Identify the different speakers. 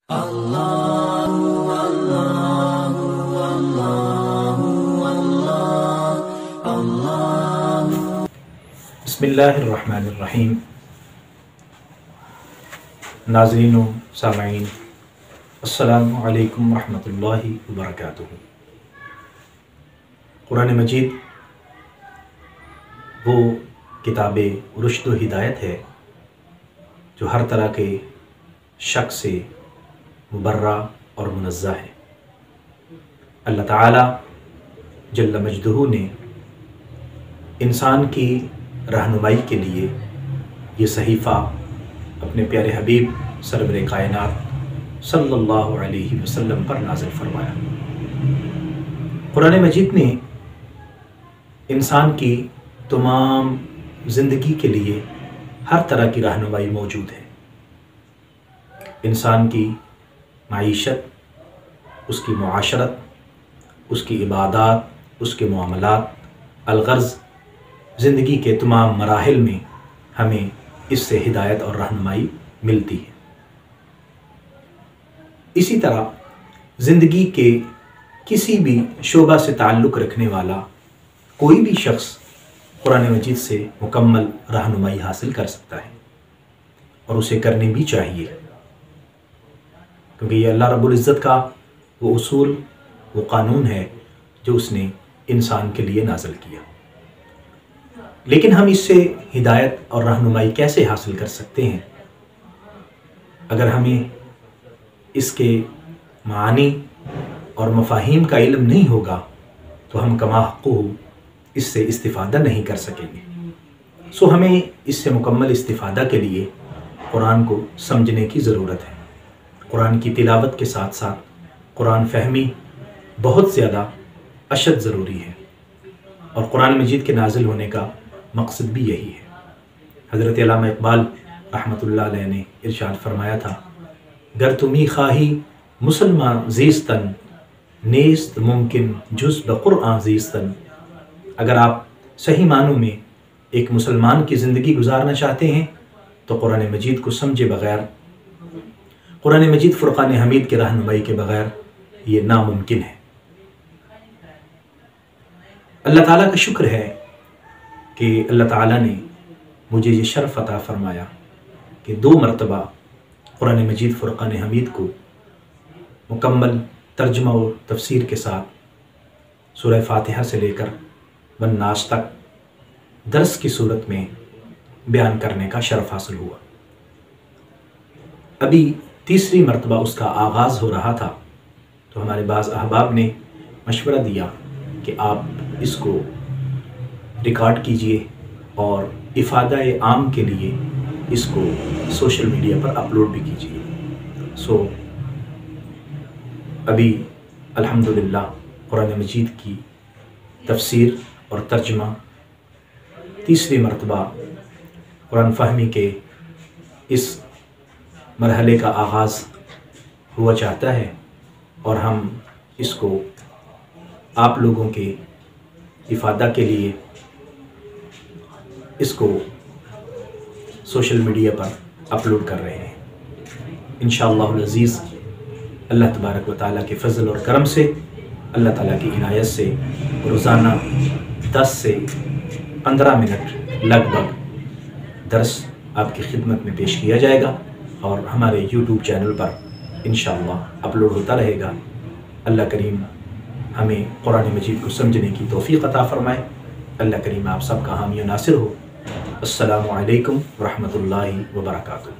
Speaker 1: بسم اللہ الرحمن الرحیم۔ ناظرین و سامعین، السلام علیکم ورحمۃ اللہ وبرکاتہ۔ قرآن مجید وہ کتاب رشد و ہدایت ہے جو ہر طرح کے شک سے مبرہ اور منزہ ہے۔ اللہ تعالی جل مجدہ نے انسان کی رہنمائی کے لیے یہ صحیفہ اپنے پیارے حبیب سرور کائنات صلی اللہ علیہ وسلم پر نازل فرمایا۔ قرآن مجید میں انسان کی تمام زندگی کے لیے ہر طرح کی رہنمائی موجود ہے۔ انسان کی معیشت، اس کی معاشرت، اس کی عبادات، اس کے معاملات، الغرض زندگی کے تمام مراحل میں ہمیں اس سے ہدایت اور رہنمائی ملتی ہے۔ اسی طرح زندگی کے کسی بھی شعبہ سے تعلق رکھنے والا کوئی بھی شخص قرآن مجید سے مکمل رہنمائی حاصل کر سکتا ہے، اور اسے کرنی بھی چاہیے، کیونکہ یہ اللہ رب العزت کا وہ اصول، وہ قانون ہے جو اس نے انسان کے لیے نازل کیا۔ لیکن ہم اس سے ہدایت اور رہنمائی کیسے حاصل کر سکتے ہیں؟ اگر ہمیں اس کے معانی اور مفاہیم کا علم نہیں ہوگا تو ہم کما حقہ اس سے استفادہ نہیں کر سکیں گے۔ سو ہمیں اس سے مکمل استفادہ کے لیے قرآن کو سمجھنے کی ضرورت ہے۔ قرآن کی تلاوت کے ساتھ ساتھ قرآن فہمی بہت زیادہ اشد ضروری ہے، اور قرآن مجید کے نازل ہونے کا مقصد بھی یہی ہے۔ حضرت علامہ اقبال رحمۃ اللہ علیہ نے ارشاد فرمایا تھا، گر تمی خواہی مسلمان زیستن، نیست ممکن جز بقرآن زیستن۔ اگر آپ صحیح معنوں میں ایک مسلمان کی زندگی گزارنا چاہتے ہیں تو قرآن مجید کو سمجھے بغیر، قرآن مجید فرقان حمید کی رہنمائی کے بغیر یہ ناممکن ہے۔ اللہ تعالیٰ کا شکر ہے کہ اللہ تعالیٰ نے مجھے یہ شرف عطا فرمایا کہ 2 مرتبہ قرآن مجید فرقان حمید کو مکمل ترجمہ و تفسیر کے ساتھ سورہ فاتحہ سے لے کر والناس تک درس کی صورت میں بیان کرنے کا شرف حاصل ہوا۔ ابھی 3ری مرتبہ اس کا آغاز ہو رہا تھا تو ہمارے بعض احباب نے مشورہ دیا کہ آپ اس کو ریکارڈ کیجئے اور افادہ عام کے لیے اس کو سوشل میڈیا پر اپلوڈ بھی کیجئے۔ سو ابھی الحمدللہ قرآن مجید کی تفسیر اور ترجمہ 3ری مرتبہ قرآن فہمی کے اس مرحلے کا آغاز ہوا چاہتا ہے، اور ہم اس کو آپ لوگوں کے افادہ کے لیے اس کو سوشل میڈیا پر اپلوڈ کر رہے ہیں۔ انشاءاللہ العزیز اللہ تبارک و تعالیٰ کے فضل اور کرم سے، اللہ تعالیٰ کی عنایت سے روزانہ 10 سے 15 منٹ لگ بھگ درس آپ کی خدمت میں پیش کیا جائے گا، اور ہمارے یوٹیوب چینل پر انشاءاللہ اپلوڈ ہوتا رہے گا۔ اللہ کریم ہمیں قرآن مجید کو سمجھنے کی توفیق عطا فرمائے۔ اللہ کریم آپ سب کا حامی و ناصر ہو۔ السلام علیکم ورحمۃ اللہ وبرکاتہ۔